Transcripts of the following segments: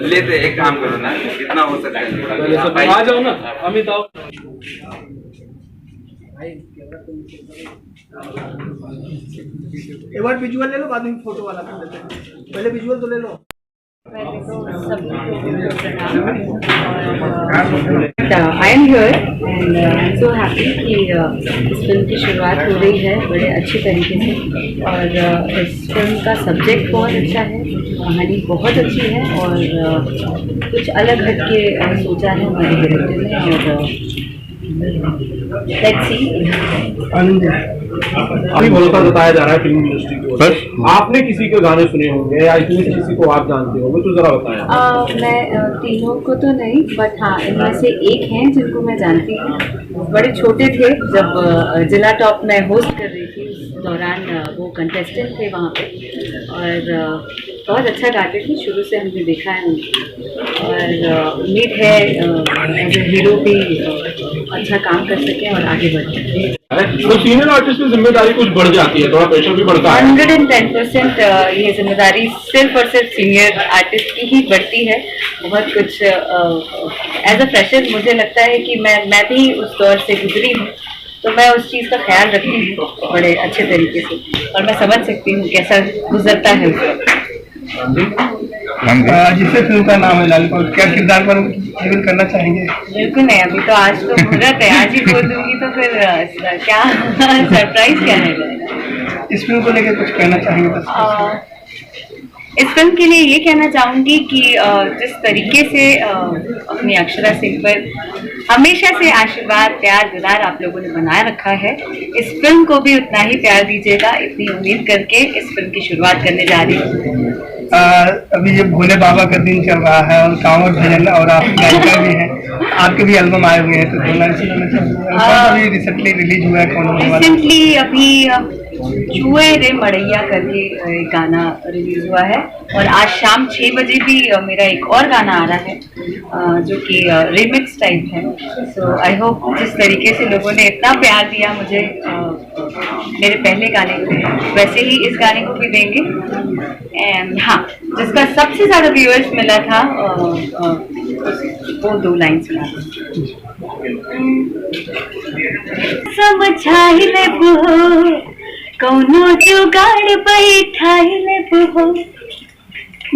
लेते एक काम करो ना, कितना हो सकता है आ जाओ ना अमिताभ। एक बार विजुअल ले लो, बाद में फोटो वाला कर लेते हैं। पहले विजुअल तो ले लो। I am here and I am so happy कि इस फिल्म की शुरुआत हो रही है बड़े अच्छे तरीके से। और इस फिल्म का सब्जेक्ट बहुत अच्छा है, कहानी बहुत अच्छी है और कुछ अलग हट के सोचा है हमारे डायरेक्टर ने। और लेट्स सी। अभी भरोसा बताया जा रहा है फिल्म इंडस्ट्री की ओर से। आपने किसी के गाने सुने होंगे या इसमें से किसी को आप जानते होंगे, तो जरा बताएं। मैं तीनों को तो नहीं, बट हाँ इनमें से एक हैं जिनको मैं जानती हूँ। बड़े छोटे थे जब जिला टॉप में होस्ट कर रही थी, उस दौरान वो कंटेस्टेंट थे वहाँ पे और बहुत अच्छा गाते थे। शुरू से हमने देखा है उनको और उम्मीद है एज ए हीरो भी अच्छा काम कर सकें और आगे बढ़ सकें। तो सीनियर आर्टिस्ट की जिम्मेदारी कुछ बढ़ जाती है, थोड़ा प्रेशर भी बढ़ता है। 110% ये जिम्मेदारी सिर्फ और सिर्फ सीनियर आर्टिस्ट की ही बढ़ती है। बहुत कुछ एज अ फ्रेशर मुझे लगता है कि मैं भी उस दौर से गुजरी हूँ, तो मैं उस चीज़ का ख्याल रखती हूँ बड़े अच्छे तरीके से और मैं समझ सकती हूँ कैसा गुजरता है उसका। जिससे फिल्म का नाम है लॉलीपॉप, क्या किरदार पर रिवील करना चाहेंगे? बिल्कुल नहीं, अभी तो आज तो मुहूर्त है, आज ही बोल दूंगी तो फिर क्या सरप्राइज क्या है। इस फिल्म को लेकर कुछ कहना चाहेंगे बस? इस फिल्म के लिए ये कहना चाहूँगी कि जिस तरीके से अपनी अक्षरा सिंह पर हमेशा से आशीर्वाद प्यार दुलार आप लोगों ने बनाए रखा है, इस फिल्म को भी उतना ही प्यार दीजिएगा, इतनी उम्मीद करके इस फिल्म की शुरुआत करने जा रही हूँ। अभी ये भोले बाबा का दिन चल रहा है और कांवड़ भजन और आप गायिका भी हैं, आपके भी एल्बम आए हुए हैं, तो दो लाइन सुनाना चाहिए। रिसेंटली रिलीज हुआ है कौन? रिसेंटली अभी चूहे रे मड़ैया करके एक गाना रिलीज हुआ है और आज शाम 6 बजे भी मेरा एक और गाना आ रहा है जो कि रिमिक्स टाइप है। सो आई होप जिस तरीके से लोगों ने इतना प्यार दिया मुझे मेरे पहले गाने को, वैसे ही इस गाने को भी देंगे। एंड हाँ, जिसका सबसे ज़्यादा व्यूअर्स मिला था वो 2 लाइन सुना समझाइले कौनो जुगाड़ बैठाइले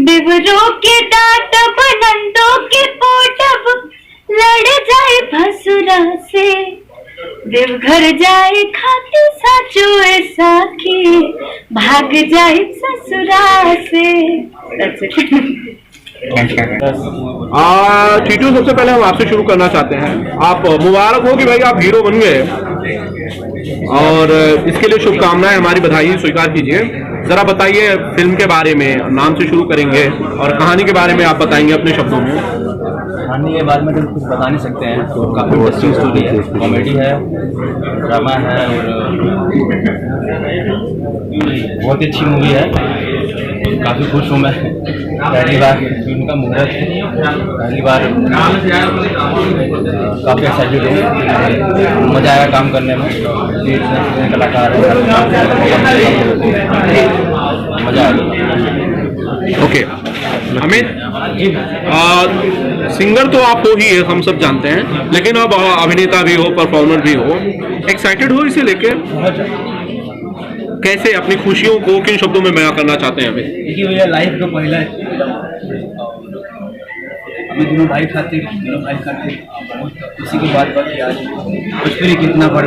देवरों के डांट बनंदों के पोटब लड़ जाए भसुरा से, देवघर जाए खाते साचो साखी भाग जाए ससुरा से। टीटू, सबसे पहले हम आपसे शुरू करना चाहते हैं। आप मुबारक हो कि भाई आप हीरो बन गए और इसके लिए शुभकामनाएं, हमारी बधाई स्वीकार कीजिए। जरा बताइए फिल्म के बारे में, नाम से शुरू करेंगे और कहानी के बारे में आप बताएंगे अपने शब्दों में। कहानी के बारे में तो कुछ बता नहीं सकते हैं, तो काफ़ी इंटरेस्टिंग स्टोरी है, कॉमेडी है, ड्रामा है और बहुत ही अच्छी मूवी है। काफ़ी खुश हूँ मैं, पहली बार फिल्म का मुहूर्त है, पहली बार काफ़ी एक्साइटेड हूँ, मज़ा आएगा काम करने में। कलाकार मज़ा आएगा। ओके अमित जी, सिंगर तो आप हो ही है, हम सब जानते हैं, लेकिन अब अभिनेता भी हो, परफॉर्मर भी हो, एक्साइटेड हो इसे लेके? कैसे अपनी खुशियों को किन शब्दों में बयां करना चाहते हैं? अभी देखिए भैया, लाइफ का पहला अभी दोनों भाई खाते बहुत किसी की बात बात आज भोजपुरी कितना बढ़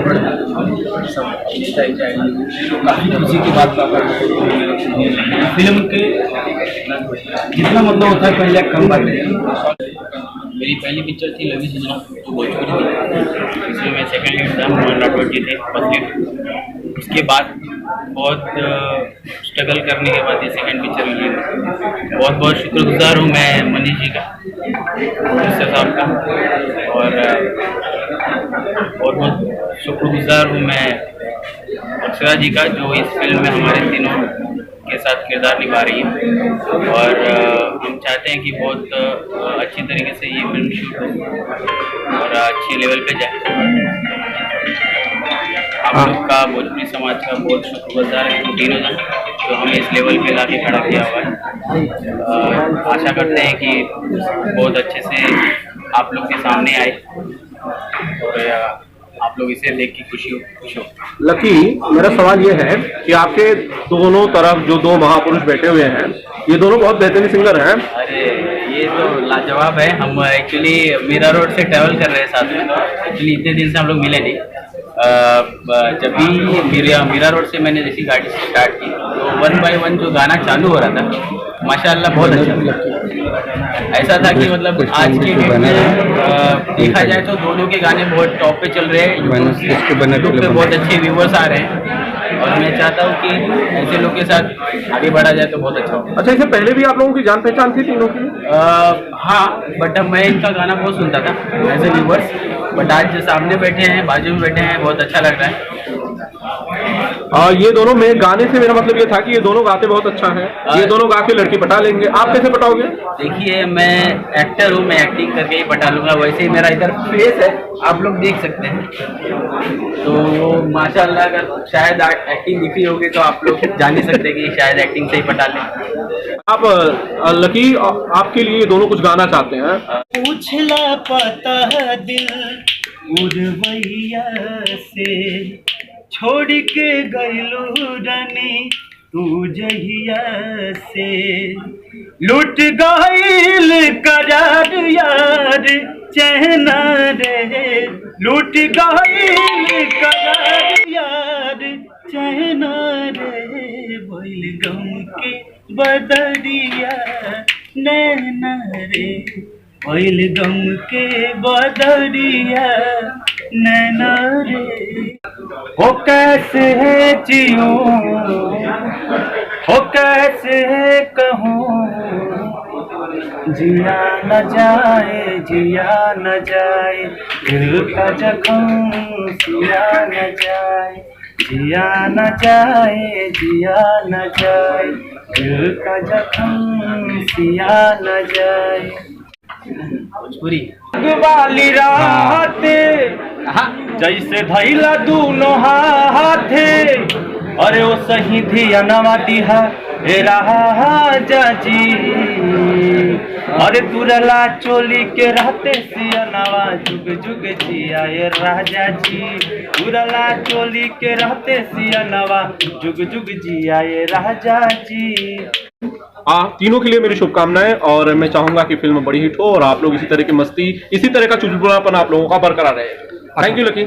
सब काफ़ी खुशी की बात फिल्म के जितना मतलब होता है पहले कम बात है। मेरी पहली पिक्चर थी लवी सजना, तो भोजपुरी थी, इसमें मैं सेकंड लीड था, राठौर जी थे फर्स्ट लीड। उसके बाद बहुत स्ट्रगल करने के बाद ये सेकंड पिक्चर मिली। बहुत बहुत शुक्रगुजार हूँ मैं मनीष जी का, मिस्टर साहब का, और बहुत बहुत शुक्रगुजार हूँ मैं अक्षरा जी का, जो इस फिल्म में हमारे तीनों के साथ किरदार निभा रही है। और हम चाहते हैं कि बहुत अच्छी तरीके से ये फिल्म शूट हो और अच्छे लेवल पे जाए। आप लोग का, भोजपुरी समाज का बहुत शुक्रगुजार है तीनों जन। जो हमें इस लेवल पे लाके खड़ा किया हुआ है। आशा करते हैं कि बहुत अच्छे से आप लोग के सामने आए और आप लोग इसे देख के खुश हो। लकी, मेरा सवाल ये है कि आपके दोनों तरफ जो दो महापुरुष बैठे हुए हैं, ये दोनों बहुत बेहतरीन सिंगर हैं। अरे ये तो लाजवाब है। हम एक्चुअली मीरा रोड से ट्रैवल कर रहे हैं साथ में, एक्चुअली इतने दिन से हम लोग मिले नहीं। जब भी मीरा रोड से मैंने जैसी गाड़ी स्टार्ट की तो 1 by 1 जो गाना चालू हो रहा था माशाल्लाह बहुत अच्छा ऐसा था कि मतलब आज के डेट में देखा जाए तो दोनों के गाने बहुत टॉप पे चल रहे हैं, यूट्यूब पे बहुत अच्छे व्यूवर्स आ रहे हैं और मैं चाहता हूँ कि ऐसे लोग के साथ आगे बढ़ा जाए तो बहुत अच्छा हो। अच्छा, इससे पहले भी आप लोगों की जान पहचान थी तीनों की? हाँ, बट मैं इनका गाना बहुत सुनता था एज ए व्यूवर्स, बट आज जो सामने बैठे हैं, बाजू में बैठे हैं, बहुत अच्छा लग रहा है। ये दोनों में गाने से मेरा मतलब ये था कि ये दोनों गाते बहुत अच्छा है, ये दोनों गा के लड़की पटा लेंगे। आप कैसे पटाओगे? देखिए, मैं एक्टर हूँ, मैं एक्टिंग करके ही पटा लूंगा। वैसे ही मेरा इधर फेस है, आप लोग देख सकते हैं, तो माशाल्लाह अगर शायद एक्टिंग दिखी होगी तो आप लोग जान ही सकते हैं कि शायद एक्टिंग से ही पटा लें। आप लकी, आपके लिए दोनों कुछ गाना चाहते हैं? पूछला पता दिल उड़वैया से, छोड़ के गइलू रानी तू जहिया से, लूट गइल करार यार चहना रे, लूट गइल करार यार चहना रे, बोल गम के बदरिया नैना रे, बोल गम के बदरिया नैना रे। हो कैसे है जियो, हो कैसे है कहूँ, जिया न जाए, जिया न जाए, दिल का जख्म सिया न जाए, जिया न जाए, जिया न जाए, दिल का जख्म सिया न जाए। भोजपुरी वाली रात जैसे धैला दूनो हाथे, अरे ओ सही धिया नवा दिहा ए राजा जी, अरे तुरला चोली के रहते सिया नवा जुग जुग जिया ए राजा जी, तुरला चोली के रहते सिया नवा जुग जुग जिया ए राजा जी। तीनों के लिए मेरी शुभकामनाएं और मैं चाहूंगा कि फिल्म बड़ी हिट हो और आप लोग इसी तरह की मस्ती, इसी तरह का चुलबुलापन आप लोगों का बरकरार रहे। Thank you lucky.